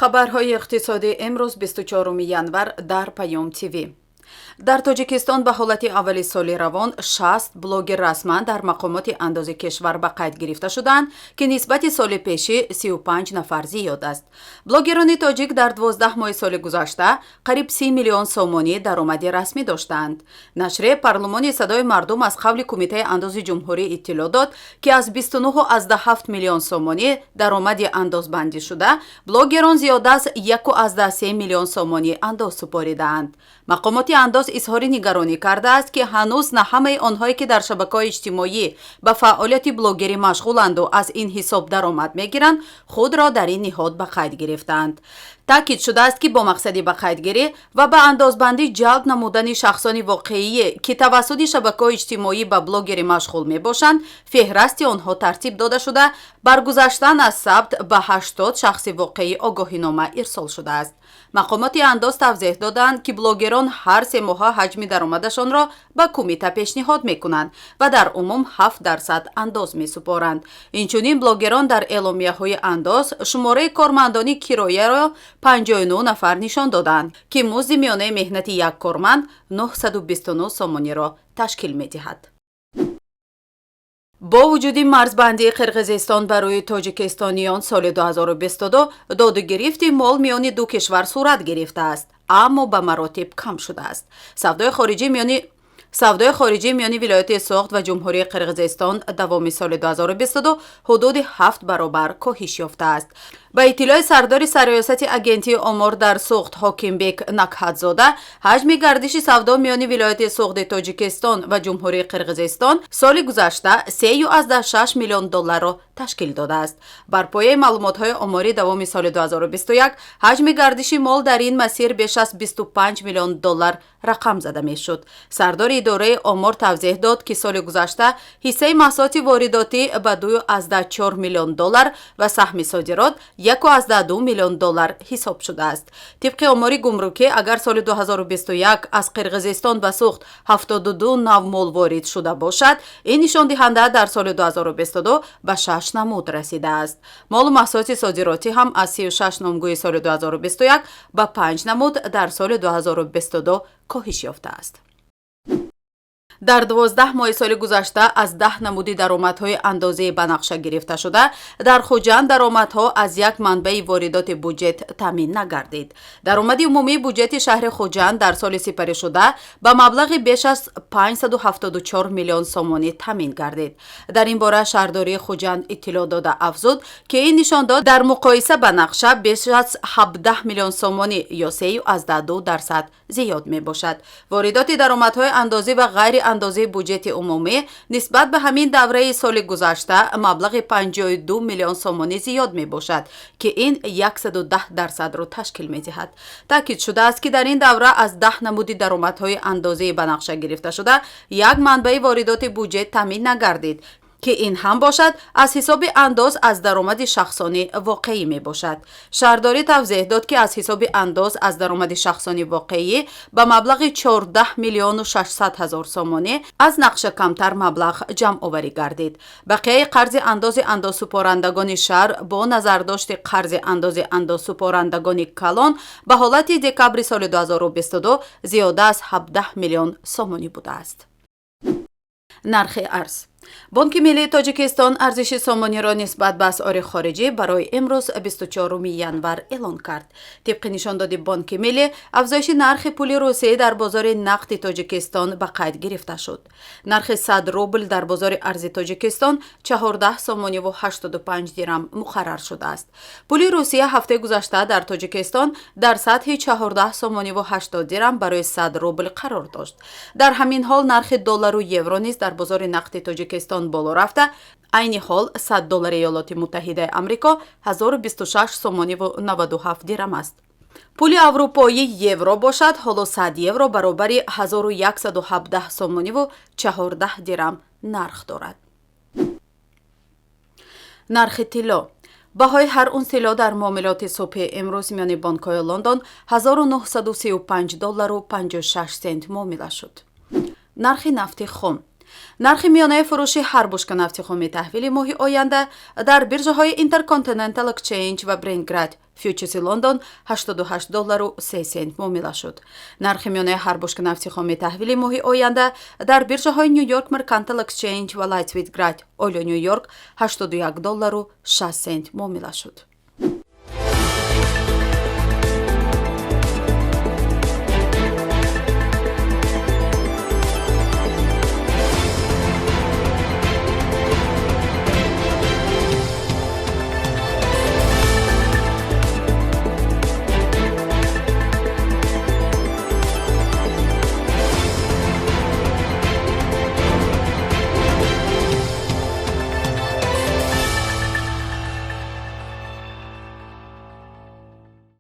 хабарҳои иқтисодӣ имрӯз 24 январ дар Паём ТВ. дар Тоҷикистон ба ҳолати аввали соли равон 60 блогер расман дар мақомоти андози кишвар ба қайд гирифта шуданд, ки нисбати соли пеши 35 нафар зиёд аст. Блогерони тоҷик дар 12 моҳи соли гузашта қариб 30 миллион сомонӣ даромади расмӣ доштанд. Нашри Парлумони Садои мардум аз қавли Кумитаи андози ҷумҳурӣ иттилоъ дод, ки аз 29,7 миллион сомонӣ даромади андозбандӣ шуда, блогерон зиёда аз 1,3 миллион сомонӣ андоз супоридаанд. мақомоти андоз изҳори нигаронӣ кардааст, ки ҳанӯз на ҳамаи онҳое ки дар шабакаҳои иҷтимоӣ ба фаъолияти блогерӣ машғуланду аз ин ҳисоб даромад мегиранд, худро дар ин ниҳод ба қайд гирифтанд. таъкид шудааст, ки бо мақсади ба қайдгирӣ ва ба андозбандӣ ҷалб намудани шахсони воқеие, ки тавассути шабакаҳои иҷтимоӣ ба блогерӣ машғул мебошанд, феҳрасти онҳо тартиб дода шуда, баргузаштан аз сабт ба 80 шахси воқеӣ огоҳинома ирсол шудааст. мақомоти андоз тавзеҳ доданд, ки блогерон ҳар 3 моҳа ҳаҷми даромадашонро ба кумита пешниҳод мекунанд ва дар умум 7% андоз месупоранд. инчунин блогерон дар эъломияҳои андоз шумораи кормандони кирояро 59 нафар нишон доданд, ки музди миёнаи меҳнати як корманд 929 сомониро ташкил медиҳад. бо вуҷуди марзбандии Қирғизистон барои тоҷикистониён соли 2022 додугирифти мол миёни ду кишвар сурат гирифтааст, аммо ба маротиб кам шудааст. савдои хориҷӣ миёни вилояти Соғд ва ҷумҳурии Қирғизистон давоми соли 2022 ҳудуди 7 баробар коҳиш ёфтааст. ба иттилои сардори сарёсати агентии омор дар Соғд Ҳокимбек Накҳатзода, ҳаҷми гардиши савдо миёни вилояти Соғди Тоҷикистон ва ҷумҳурии Қирғизистон соли гузашта 3,6 миллион долларро ташкил додааст. бар пояи маълумотҳои оморӣ давоми соли 2021 ҳаҷми гардиши мол дар ин масир беш аз 25 миллион доллар рақам зада мешуд. сардори идораи омор тавзеҳ дод, ки соли гузашта ҳиссаи маҳсулоти воридотӣ ба 2,4 миллион доллар ва саҳми содирот 1,2 миллион доллар ҳисоб шудааст. тибқи омори гумрукӣ, агар соли 2021 аз Қирғизистон ба Суғд 72 нав мол ворид шуда бошад, ин нишондиҳанда дар соли 2022 ба 6 намуд расидааст. молу маҳсулоти содиротӣ ҳам аз 36 номгӯи соли 2021 ба 5 намуд дар соли 2022 коҳиш ёфтааст. дар 12 моҳи соли гузашта аз 10 намуди даромадҳои андозии банақша гирифта шуда, дар Хуҷанд даромадҳо аз як манбаи воридоти буҷет таъмин нагардид. даромади умумии буҷети шаҳри Хуҷанд дар соли сипаришуда ба маблағи беш аз 574 миллион сомонӣ таъмин гардид. дар ин бора шаҳрдории Хуҷанд иттилоъ дода афзуд, ки ин нишон дод дар муқоиса ба нақша беш аз 17 миллион сомонӣ ё 3,2% зиёд мебошад. воридоти даромадҳои андозӣ ва ғайри андозии буҷети умумӣ нисбат ба ҳамин давраи соли гузашта маблағи 52 миллион сомонӣ зиёд мебошад, ки ин 110%-ро ташкил медиҳад. таъкид шудааст, ки дар ин давра аз 10 намуди даромадҳои андозии банақша гирифта шуда, як манбаи воридоти буҷет таъмин нагардид, ки ин ҳам бошад аз ҳисоби андоз аз даромади шахсонӣ воқеӣ мебошад. шаҳрдорӣ тавзеҳ дод, ки аз ҳисоби андоз аз даромади шахсони воқеӣ ба маблағи 14 миллиону 600 ҳазор сомонӣ аз нақша камтар маблағ ҷамъоварӣ гардид. бақияи қарзи андози андозсупорандагони шаҳр бо назардошти қарзи андози андозсупорандагони калон ба ҳолати декабри соли 2022 зиёда аз 17 миллион сомонӣ будааст. нархи арз. бонки миллии Тоҷикистон арзиши сомониро нисбат ба асъори хориҷӣ барои имрӯз 24 январ эълон кард. тибқи нишондоди бонки миллӣ, афзоиши нархи пули русиӣ дар бозори нақди Тоҷикистон ба қайд гирифта шуд. нархи 100 рубл дар бозори арзи Тоҷикистон 14 сомониву 85 дирам муқаррар шудааст. пули русия ҳафтаи гузашта дар Тоҷикистон дар сатҳи 14 сомониву 80 дирам барои 100 рубл қарор дошт. дар ҳамин ҳол нархи доллару евро низ дар бозори нақди Тоҷикистон боло рафта, айни ҳол 100 доллари Иёлоти Муттаҳидаи Амрико 1026 сомониву 97 дирам аст. пули аврупоӣ евро бошад, ҳоло 100 евро баробари 1117 сомониву 14 дирам нарх дорад. нархи тилло. баҳои ҳар унс тилло дар муомилоти субҳи имрӯз миёни бонкҳои Лондон 1935 доллару 56 сент муомила шуд. нархи нафти хом. нархи миёнаи фурӯши ҳар бушка нафти хуми таҳвили моҳи оянда дар биржаҳои Intercontinental Exchange ва Brentgrad фьючерси Лондон $88.03 муомила шуд. Нархи миёнаи ҳар бушка нафти хуми таҳвили моҳи оянда дар биржаҳои New York Mercantile Exchange ва Lightweight Grad Oil New York $81.60 муомила шуд.